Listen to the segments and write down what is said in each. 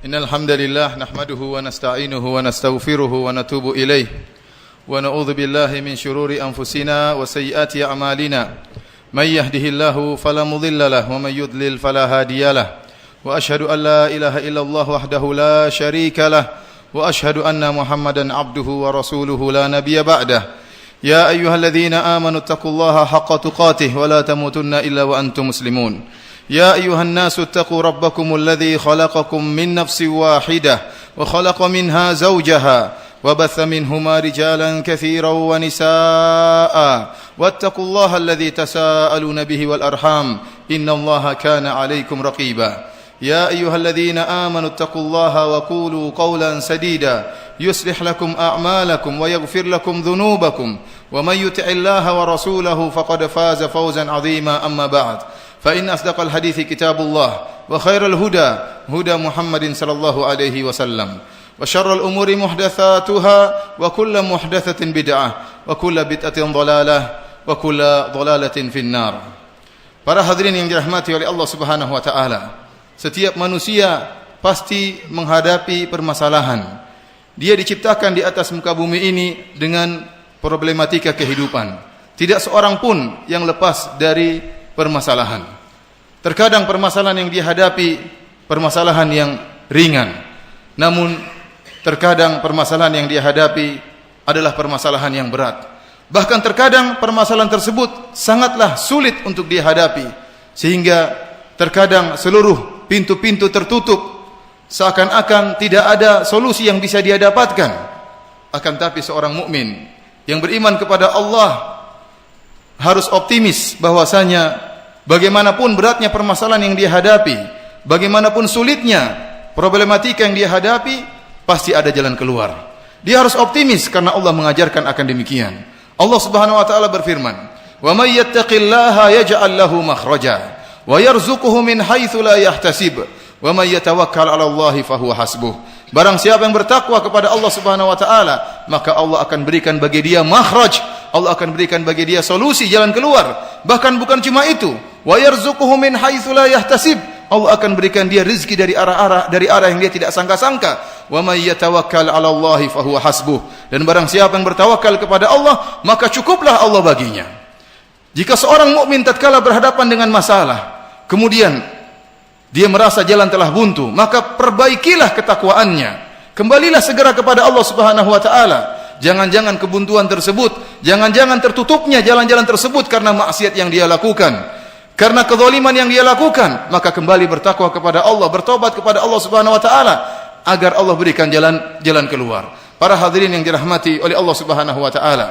Innal hamdalillah nahmaduhu wa nasta'inuhu wa nastaghfiruhu wa natubu ilaih wa na'udzu billahi min shururi anfusina wa sayyiati a'malina may yahdihillahu fala mudilla lahu wa may yudlil fala hadiyalah wa ashhadu an la ilaha illallah wahdahu la syarika lah wa ashhadu anna Muhammadan abduhu wa rasuluhu la nabiyya ba'dah ya ayyuhalladzina amanu taqullaha haqqa tuqatih wa la tamutunna illa wa antum muslimun. يا أيها الناس اتقوا ربكم الذي خلقكم من نفس واحدة وخلق منها زوجها وبث منهما رجالا كثيرا ونساء واتقوا الله الذي تساءلون به والأرحام إن الله كان عليكم رقيبا يا أيها الذين آمنوا اتقوا الله وقولوا قولا سديدا يصلح لكم أعمالكم ويغفر لكم ذنوبكم ومن يطع الله ورسوله فقد فاز فوزا عظيما أما بعد فإن أصدق الحديث كتاب الله وخير الهدى هدى محمد صلى الله عليه وسلم وشر الأمور محدثاتها وكل محدثة بدعة وكل بدعة ضلالة وكل ضلالة في النار. Para hadirin yang dirahmati oleh Allah Subhanahu wa taala, setiap manusia pasti menghadapi permasalahan. Dia diciptakan di atas muka bumi ini dengan problematika kehidupan. Tidak seorang pun yang lepas dari permasalahan. Terkadang permasalahan yang dihadapi permasalahan yang ringan. Namun terkadang permasalahan yang dihadapi adalah permasalahan yang berat. Bahkan terkadang permasalahan tersebut sangatlah sulit untuk dihadapi sehingga terkadang seluruh pintu-pintu tertutup seakan-akan tidak ada solusi yang bisa dia dapatkan. Akan tapi seorang mukmin yang beriman kepada Allah harus optimis bahwasanya bagaimanapun beratnya permasalahan yang dia hadapi, bagaimanapun sulitnya problematika yang dia hadapi, pasti ada jalan keluar. Dia harus optimis karena Allah mengajarkan akan demikian. Allah Subhanahu wa taala berfirman, "Wa may yattaqillaha yaj'al lahu makhraja wa yarzuquhu min haitsu la yahtasib wa may yatawakkal 'ala Allahi fahuwa hasbuh." Barang siapa yang bertakwa kepada Allah Subhanahu wa taala, maka Allah akan berikan bagi dia makhraj, Allah akan berikan bagi dia solusi, jalan keluar. Bahkan bukan cuma itu, wa yarzuquhu min haitsu la yahtasib, Allah akan berikan dia rezeki dari arah yang dia tidak sangka-sangka. Wa may yatawakkal 'ala Allahi fahuwa hasbuh. Dan barang siapa yang bertawakal kepada Allah, maka cukuplah Allah baginya. Jika seorang mukmin tatkala berhadapan dengan masalah, kemudian dia merasa jalan telah buntu, maka perbaikilah ketakwaannya. Kembalilah segera kepada Allah Subhanahu wa taala. Jangan-jangan kebuntuan tersebut, jangan-jangan tertutupnya jalan-jalan tersebut karena maksiat yang dia lakukan, karena kezaliman yang dia lakukan, maka kembali bertakwa kepada Allah, bertobat kepada Allah Subhanahu wa taala agar Allah berikan jalan keluar. Para hadirin yang dirahmati oleh Allah Subhanahu wa taala,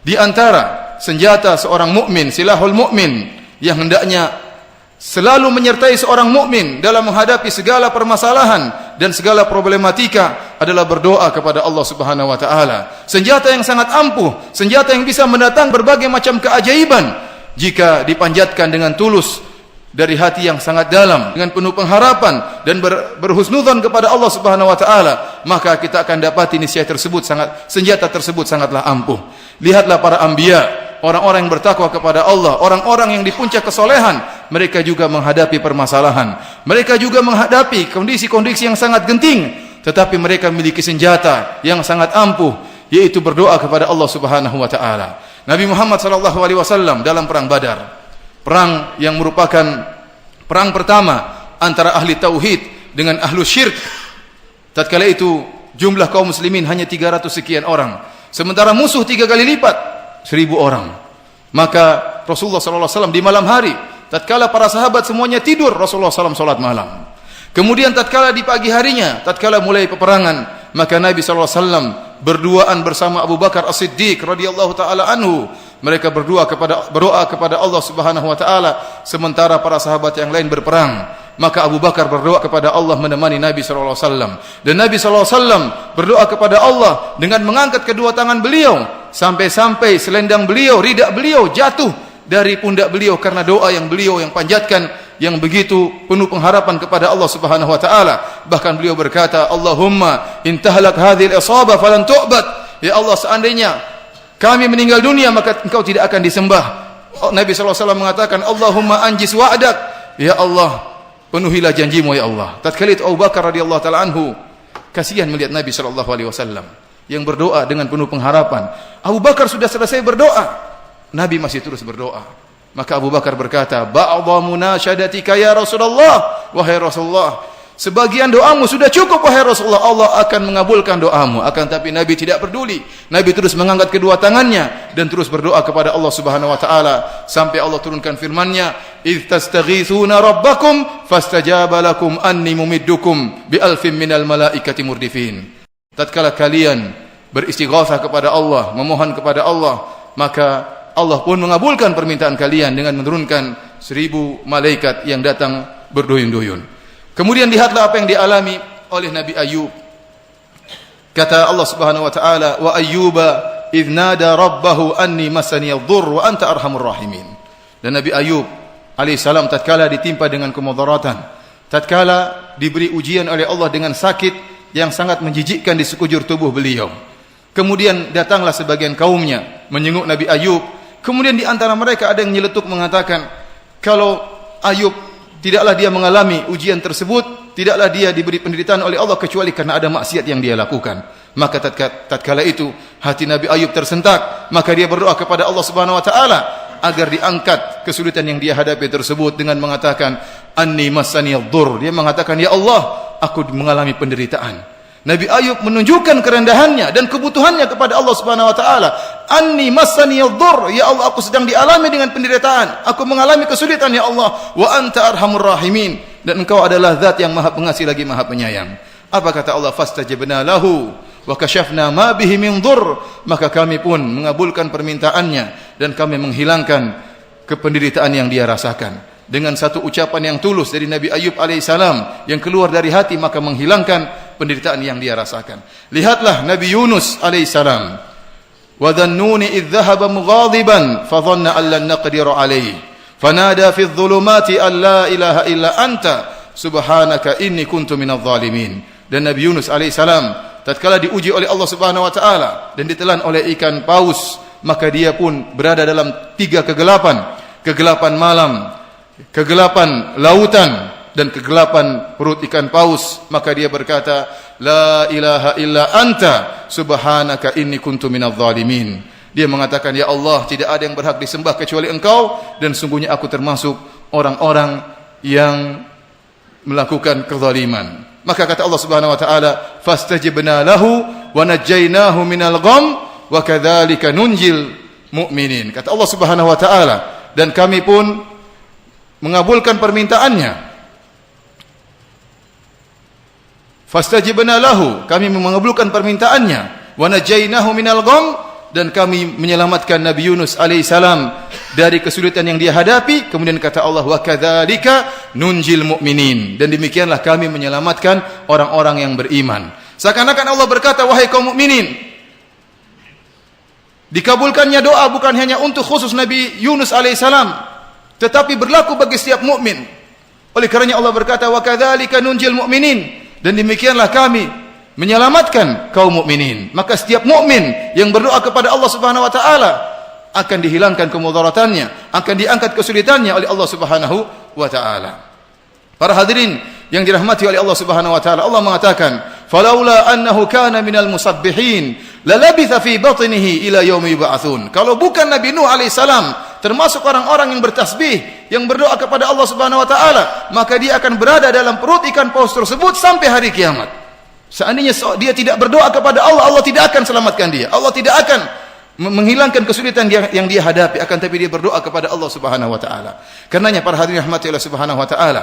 di antara senjata seorang mukmin, silahul mukmin yang hendaknya selalu menyertai seorang mukmin dalam menghadapi segala permasalahan dan segala problematika adalah berdoa kepada Allah Subhanahu wa taala. Senjata yang sangat ampuh, senjata yang bisa mendatang berbagai macam keajaiban jika dipanjatkan dengan tulus dari hati yang sangat dalam, dengan penuh pengharapan dan berhusnudzon kepada Allah Subhanahu wa taala, maka kita akan dapati senjata tersebut sangatlah ampuh. Lihatlah para anbiya, orang-orang yang bertakwa kepada Allah, orang-orang yang di puncak kesolehan, mereka juga menghadapi permasalahan. Mereka juga menghadapi kondisi-kondisi yang sangat genting, tetapi mereka memiliki senjata yang sangat ampuh, yaitu berdoa kepada Allah Subhanahu wa taala. Nabi Muhammad sallallahu alaihi wasallam dalam perang Badar, perang yang merupakan perang pertama antara ahli tauhid dengan ahlu syirk. Tatkala itu jumlah kaum muslimin hanya 300 sekian orang, sementara musuh 3 kali lipat, 1000 orang. Maka Rasulullah SAW di malam hari, tatkala para sahabat semuanya tidur, Rasulullah SAW salat malam. Kemudian tatkala di pagi harinya, tatkala mulai peperangan, maka Nabi SAW berduaan bersama Abu Bakar As-Siddiq radhiyallahu taala anhu. Mereka berdoa kepada Allah Subhanahu wa taala sementara para sahabat yang lain berperang. Maka Abu Bakar berdoa kepada Allah menemani Nabi sallallahu alaihi wasallam, dan Nabi sallallahu alaihi wasallam berdoa kepada Allah dengan mengangkat kedua tangan beliau sampai-sampai selendang beliau, ridak beliau jatuh dari pundak beliau karena doa yang beliau yang panjatkan yang begitu penuh pengharapan kepada Allah Subhanahu wa taala. Bahkan beliau berkata, Allahumma intahlak hadhil isabah falan tu'bad. Ya Allah, seandainya kami meninggal dunia maka engkau tidak akan disembah. Nabi sallallahu alaihi wasallam mengatakan, Allahumma anjis wa'dak. Ya Allah, penuhilah janjimu ya Allah. Tatkala itu Abu Bakar radhiyallahu taala anhu kasihan melihat Nabi sallallahu alaihi wasallam yang berdoa dengan penuh pengharapan. Abu Bakar sudah selesai berdoa, Nabi masih terus berdoa. Maka Abu Bakar berkata, "Ba'dha munasyadatika ya Rasulullah, wahai Rasulullah, sebagian doamu sudah cukup wahai Rasulullah, Allah akan mengabulkan doamu." Akan tapi Nabi tidak peduli. Nabi terus mengangkat kedua tangannya dan terus berdoa kepada Allah Subhanahu wa taala sampai Allah turunkan firman-Nya, "Idz tastaghitsuna rabbakum fastajaba lakum anni mumiddukum bi alfin minal malaikati murdifin." Tatkala kalian beristighatsah kepada Allah, memohon kepada Allah, maka Allah pun mengabulkan permintaan kalian dengan menurunkan 1000 malaikat yang datang berduyun-duyun. Kemudian lihatlah apa yang dialami oleh Nabi Ayub. Kata Allah Subhanahu wa taala, "Wa Ayyuba idz nada rabbahu anni massani adh-dhurr wa anta arhamur rahimin." Dan Nabi Ayub alaihissalam tatkala ditimpa dengan kemudaratan, tatkala diberi ujian oleh Allah dengan sakit yang sangat menjijikkan di sekujur tubuh beliau. Kemudian datanglah sebagian kaumnya menyenguk Nabi Ayub. Kemudian di antara mereka ada yang nyeletuk mengatakan, kalau Ayub tidaklah dia mengalami ujian tersebut, tidaklah dia diberi penderitaan oleh Allah kecuali karena ada maksiat yang dia lakukan. Maka tatkala itu hati Nabi Ayub tersentak, maka dia berdoa kepada Allah Subhanahu wa taala agar diangkat kesulitan yang dia hadapi tersebut dengan mengatakan, "Anni massani adh-dhurr." Dia mengatakan, "Ya Allah, aku mengalami penderitaan." Nabi Ayub menunjukkan kerendahannya dan kebutuhannya kepada Allah Subhanahu wa taala. "Anni massani adh-dhurr." Ya Allah, aku sedang dialami dengan penderitaan. Aku mengalami kesulitan ya Allah. "Wa anta arhamur rahimin." Dan Engkau adalah zat yang Maha Pengasih lagi Maha Penyayang. Apa kata Allah? "Fastajabna lahu wa kashafna ma bihi min dhurr." Maka kami pun mengabulkan permintaannya dan kami menghilangkan penderitaan yang dia rasakan. Dengan satu ucapan yang tulus dari Nabi Ayub alaihissalam yang keluar dari hati, maka menghilangkan penderitaan yang dia rasakan. Lihatlah Nabi Yunus alaihissalam. "Wa dhannuni idh dhahaba mughadiban fa dhanna an lan naqdir alayhi fanada fi adh-dhulumati an la ilaha illa anta subhanaka inni kuntu minadh dhalimin." Dan Nabi Yunus alaihissalam tatkala diuji oleh Allah Subhanahu wa taala dan ditelan oleh ikan paus, maka dia pun berada dalam 3 kegelapan: kegelapan malam, kegelapan lautan, dan kegelapan perut ikan paus. Maka dia berkata, "La ilaha illa anta subhanaka inni kuntu minadh dhalimin." Dia mengatakan, "Ya Allah, tidak ada yang berhak disembah kecuali Engkau, dan sungguhnya aku termasuk orang-orang yang melakukan kezaliman." Maka kata Allah Subhanahu wa taala, "Fastajibna lahu wa najjaynahu minal gham wa kadzalika nunjil mu'minin." Kata Allah Subhanahu wa taala, dan kami pun mengabulkan permintaannya. Fastajibna lahu, kami mengabulkan permintaannya. Wa najainahu minal gham, dan kami menyelamatkan Nabi Yunus alaihissalam dari kesulitan yang dia hadapi. Kemudian kata Allah, wa kadzalika nunjil mu'minin, dan demikianlah kami menyelamatkan orang-orang yang beriman. Seakan-akan Allah berkata, wahai kaum mukminin, dikabulkannya doa bukan hanya untuk khusus Nabi Yunus alaihissalam, tetapi berlaku bagi setiap mukmin. Oleh karenanya Allah berkata, wa kadzalika nunjil mu'minin, dan demikianlah kami menyelamatkan kaum mukminin. Maka setiap mukmin yang berdoa kepada Allah Subhanahu wa taala akan dihilangkan kemudaratannya, akan diangkat kesulitannya oleh Allah Subhanahu wa taala. Para hadirin yang dirahmati oleh Allah Subhanahu wa taala, Allah mengatakan, "Falaula annahu kana minal musabbihin, lalabitha fi batnihi ila yaumi yub'atsun." Kalau bukan Nabi Nuh alaihissalam termasuk orang-orang yang bertasbih, yang berdoa kepada Allah Subhanahu wa taala, maka dia akan berada dalam perut ikan paus tersebut sampai hari kiamat. Seandainya dia tidak berdoa kepada Allah, Allah tidak akan selamatkan dia. Allah tidak akan menghilangkan kesulitan yang dia hadapi, akan tapi dia berdoa kepada Allah Subhanahu wa taala. Karenanya para hadirin rahmati Allah Subhanahu wa taala,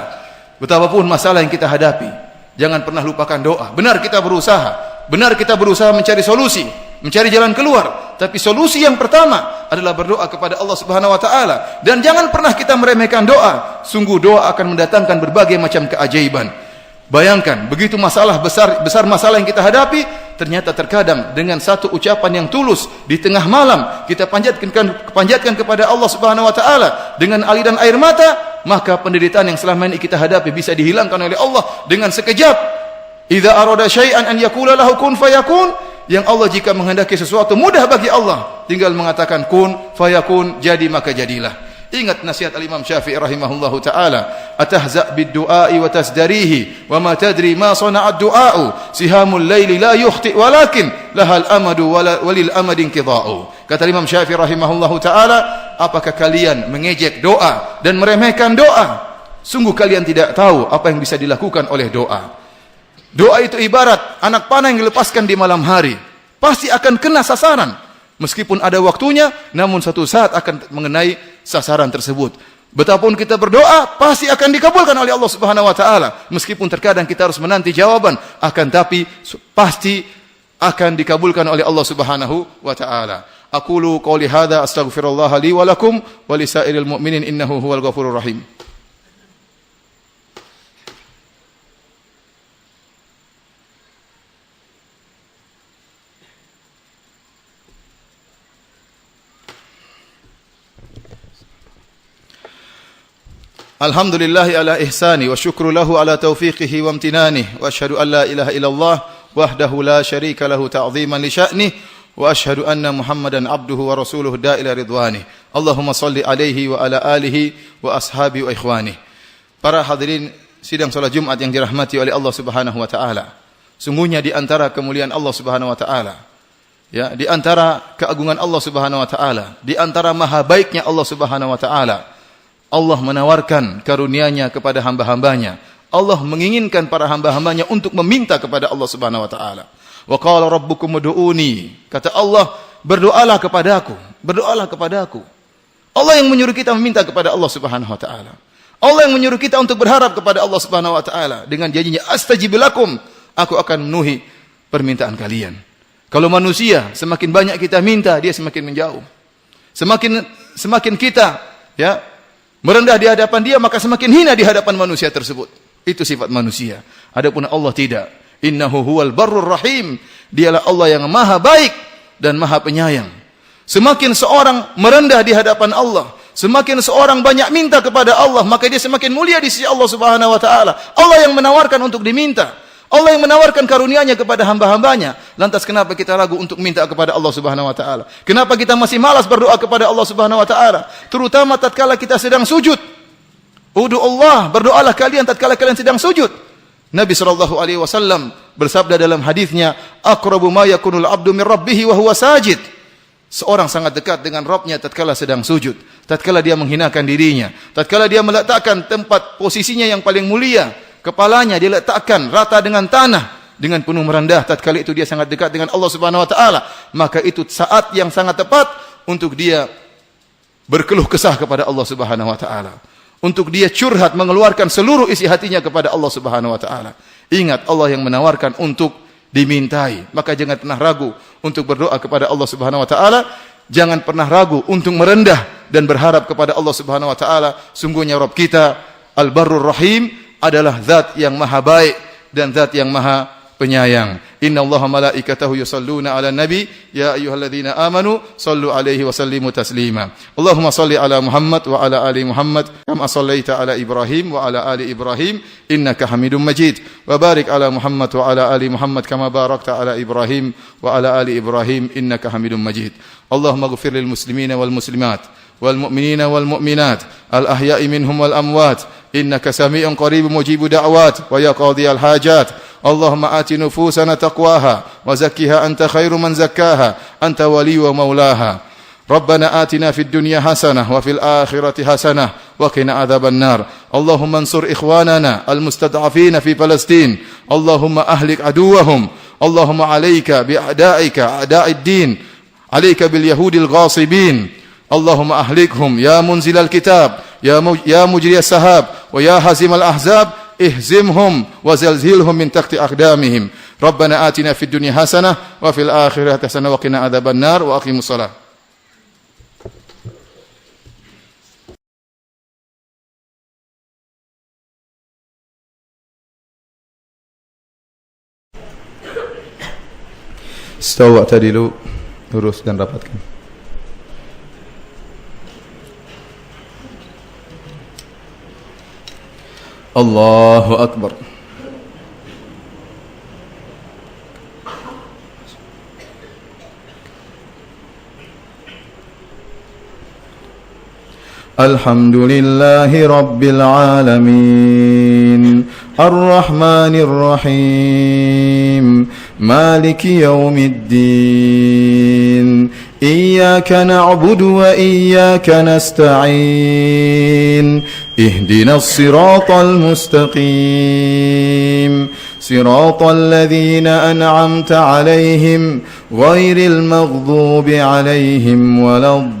betapapun masalah yang kita hadapi, jangan pernah lupakan doa. Benar kita berusaha mencari solusi, mencari jalan keluar, tapi solusi yang pertama adalah berdoa kepada Allah Subhanahu wa taala. Dan jangan pernah kita meremehkan doa. Sungguh doa akan mendatangkan berbagai macam keajaiban. Bayangkan, begitu besar masalah yang kita hadapi, ternyata terkadang dengan satu ucapan yang tulus di tengah malam kita panjatkan kepada Allah Subhanahu wa taala dengan aliran air mata, maka penderitaan yang selama ini kita hadapi bisa dihilangkan oleh Allah dengan sekejap. Idza arada syai'an an yaqula lahu kun fayakun, yang Allah jika menghendaki sesuatu mudah bagi Allah, tinggal mengatakan kun fayakun, jadi maka jadilah. Ingat nasihat Al-Imam Syafi'i rahimahullahu taala, atahza' bid-du'a'i wa tasdarihi wa ma tadri ma sana'a ad-du'a'u sihamul laili la yukhti walakin lahal amadu walil amadin qida'u. Kata Imam Syafi'i rahimahullahu taala, apakah kalian mengejek doa dan meremehkan doa? Sungguh kalian tidak tahu apa yang bisa dilakukan oleh doa. Doa itu ibarat anak panah yang dilepaskan di malam hari. Pasti akan kena sasaran. Meskipun ada waktunya, namun suatu saat akan mengenai sasaran tersebut. Betapapun kita berdoa, pasti akan dikabulkan oleh Allah Subhanahu wa taala. Meskipun terkadang kita harus menanti jawaban, akan tapi pasti akan dikabulkan oleh Allah Subhanahu wa taala. Aqulu qouli hadza astaghfirullah li wa lakum wa lisairil mu'minin innahu huwal ghafurur rahim. Alhamdulillahi ala ihsani wa syukru lahu ala taufiqihi wa amtinanihi wa asyhadu an la ilaha illallah wahdahu la syarika lahu ta'ziman li sya'nihi wa asyhadu anna Muhammadan abduhu wa rasuluhu da'ila ridwani. Allahumma salli alaihi wa ala alihi wa ashabi wa ikhwani. Para hadirin sidang salat Jumat yang dirahmati oleh Allah Subhanahu wa taala. Sungguhnya di antara kemuliaan Allah Subhanahu wa taala, ya, di antara keagungan Allah Subhanahu wa taala, di antara maha baiknya Allah Subhanahu wa taala, Allah menawarkan karunia-Nya kepada hamba-hambanya. Allah menginginkan para hamba-hambanya untuk meminta kepada Allah Subhanahu wa taala. Wa qala rabbukum ud'uni. Kata Allah, berdoalah kepadaku, berdoalah kepadaku. Allah yang menyuruh kita meminta kepada Allah Subhanahu wa taala. Allah yang menyuruh kita untuk berharap kepada Allah Subhanahu wa taala dengan janjinya astajib lakum, aku akan memenuhi permintaan kalian. Kalau manusia semakin banyak kita minta, dia semakin menjauh. Semakin kita, ya, merendah di hadapan dia, maka semakin hina di hadapan manusia tersebut. Itu sifat manusia. Adapun Allah tidak. Innahu huwal barrur rahim. Dialah Allah yang maha baik dan maha penyayang. Semakin seorang merendah di hadapan Allah, semakin seorang banyak minta kepada Allah, maka dia semakin mulia di sisi Allah Subhanahu wa taala. Allah yang menawarkan untuk diminta. Allah yang menawarkan karunia-Nya kepada hamba-hambanya. Lantas kenapa kita ragu untuk minta kepada Allah Subhanahu wa taala? Kenapa kita masih malas berdoa kepada Allah Subhanahu wa taala? Terutama tatkala kita sedang sujud. Udu Allah, berdoalah kalian tatkala kalian sedang sujud. Nabi sallallahu alaihi wasallam bersabda dalam hadisnya, aqrabu ma yakunul 'abdu min rabbih wa huwa sajid. Seorang sangat dekat dengan Rabb-Nya tatkala sedang sujud, tatkala dia menghinakan dirinya, tatkala dia meletakkan tempat posisinya yang paling mulia, kepalanya dia letakkan rata dengan tanah dengan penuh merendah, tatkala itu dia sangat dekat dengan Allah Subhanahu wa taala. Maka itu saat yang sangat tepat untuk dia berkeluh kesah kepada Allah Subhanahu wa taala. Untuk dia curhat, mengeluarkan seluruh isi hatinya kepada Allah Subhanahu wa taala. Ingat, Allah yang menawarkan untuk dimintai. Maka jangan pernah ragu untuk berdoa kepada Allah Subhanahu wa taala. Jangan pernah ragu untuk merendah dan berharap kepada Allah Subhanahu wa taala. Sungguhnya Rabb kita Al-Barrur Rahim adalah zat yang maha baik dan zat yang maha penyayang. Innallaha malaikatahu yusalluna 'alan nabi ya ayyuhalladzina amanu sallu 'alaihi wa sallimu taslima. Allahumma salli 'ala Muhammad wa 'ala ali Muhammad kama shallaita 'ala Ibrahim wa 'ala ali Ibrahim innaka Hamidum Majid. Wa barik 'ala Muhammad wa 'ala ali Muhammad kama barakta 'ala Ibrahim wa 'ala ali Ibrahim innaka Hamidum Majid. Allahumma ighfir lil muslimina wal muslimat wal mu'minina wal mu'minat al ahya'i minhum wal amwat innaka sami'un qaribun mujibud da'wat wa ya qadhiyal hajat. اللهم آت نفوسنا تقواها وزكها أنت خير من زكاها أنت ولي ومولاها ربنا آتنا في الدنيا حسنة وفي الآخرة حسنة وقنا عذاب النار اللهم انصر إخواننا المستضعفين في فلسطين اللهم أهلك عدوهم اللهم عليك بأعدائك أعداء الدين عليك باليهود الغاصبين اللهم أهلكهم يا منزل الكتاب يا مجري السحاب ويا هزم الأحزاب اهزمهم وزلزلهم من تحت أقدامهم ربنا آتنا في الدنيا حسنة وفي الآخرة حسنة وقنا عذاب النار وأقيموا الصلاة. Stawa tadilu, lurus dan rapatkan. Allahu Akbar. الحمد لله رب العالمين الرحمن الرحيم مالك يوم الدين إياك نعبد وإياك نستعين اهدنا الصراط المستقيم صراط الذين أنعمت عليهم غير المغضوب عليهم ولا الضالين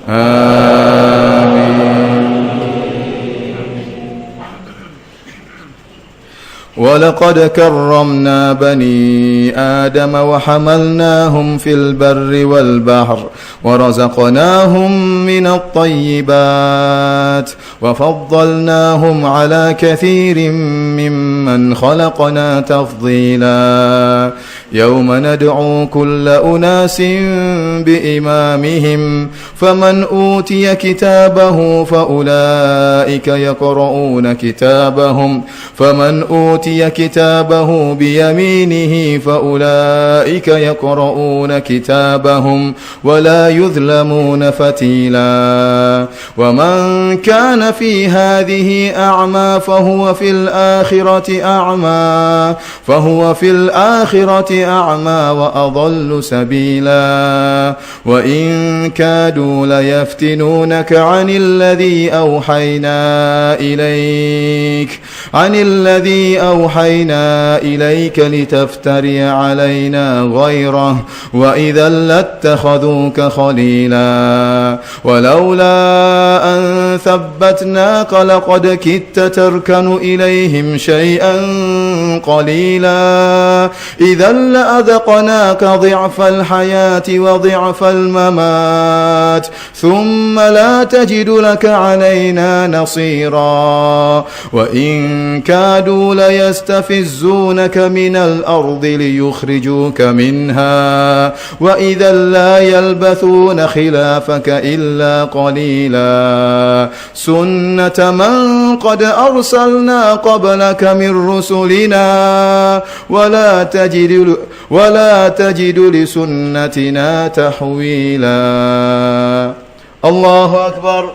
آمين. ولقد كرمنا بني آدم وحملناهم في البر والبحر ورزقناهم من الطيبات وفضلناهم على كثير ممن خلقنا تفضيلا يوم ندعو كل أناس بإمامهم فمن أوتي كتابه فأولئك يقرؤون كتابهم فمن أوتي كتابه بيمينه فأولئك يقرؤون كتابهم ولا يظلمون فتيلا ومن كان في هذه أعمى فهو في الآخرة أعمى وأضل سبيلا وإن كادوا ليفتنونك عن الذي أوحينا إليك لتفتري علينا غيره وإذا لاتخذوك خليلا ولولا أن ثبتناك لقد كدت تركن إليهم شيئا قليلا إذا لأذقناك ضعف الحياة وضعف الممات ثم لا تجد لك علينا نصيرا وإن كادوا ليستفزونك من الأرض ليخرجوك منها وإذا لا يلبثون خلافك إلا قليلا سنة من قد أرسلنا قبلك من رسلنا ولا تجد لسنتنا تحويلا. الله أكبر.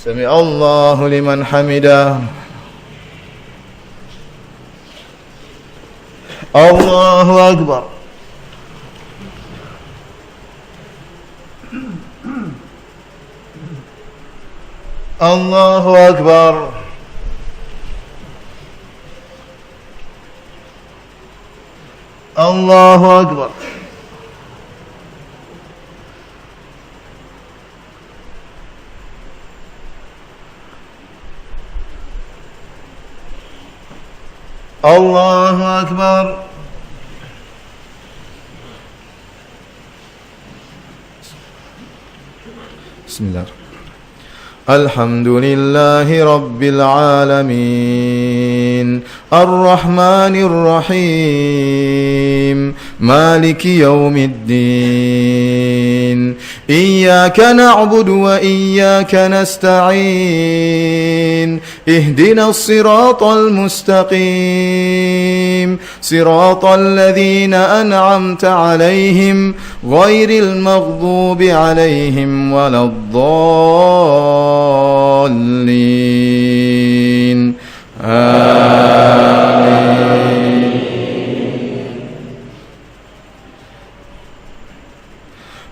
سمع الله لمن حمده. الله أكبر. الله أكبر. الله أكبر. الله أكبر. بسم الله. الحمد لله رب العالمين الرحمن الرحيم مالك يوم الدين إياك نعبد وإياك نستعين اهدنا الصراط المستقيم صراط الذين أنعمت عليهم غير المغضوب عليهم ولا الضالين آمين.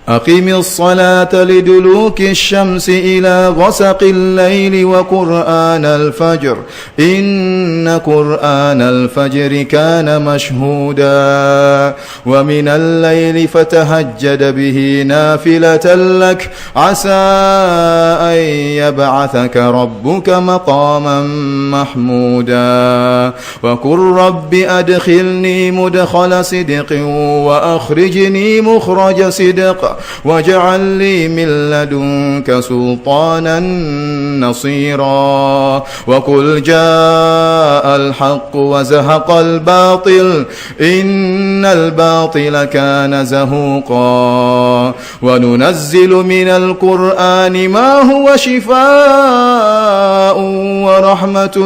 أقم الصلاة لدلوك الشمس إلى غسق الليل وقرآن الفجر إن قرآن الفجر كان مشهودا ومن الليل فتهجد به نافلة لك عسى أن يبعثك ربك مقاما محمودا وقل رب أدخلني مدخل صدق وأخرجني مخرج صدق واجعل لي من لدنك سلطانا نصيرا وقل جاء الحق وزهق الباطل إن الباطل كان زهوقا وننزل من القرآن ما هو شفاء ورحمة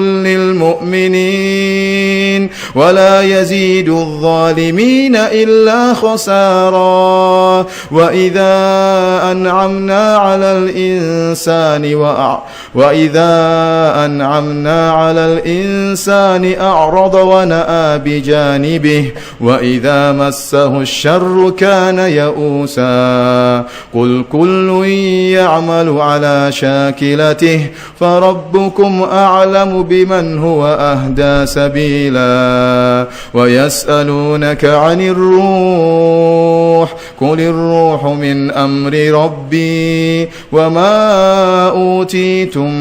للمؤمنين ولا يزيد الظالمين إلا خسارا وإذا أنعمنا على الإنسان أعرض ونأى بجانبه وإذا مسه الشر كان يئوسا قل كل يعمل على شاكلته فربكم أعلم بمن هو أهدى سبيلا ويسألونك عن الروح قل الروح من أمر ربي وما أوتيتم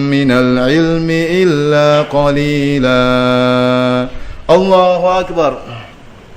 من العلم إلا قليلا الله أكبر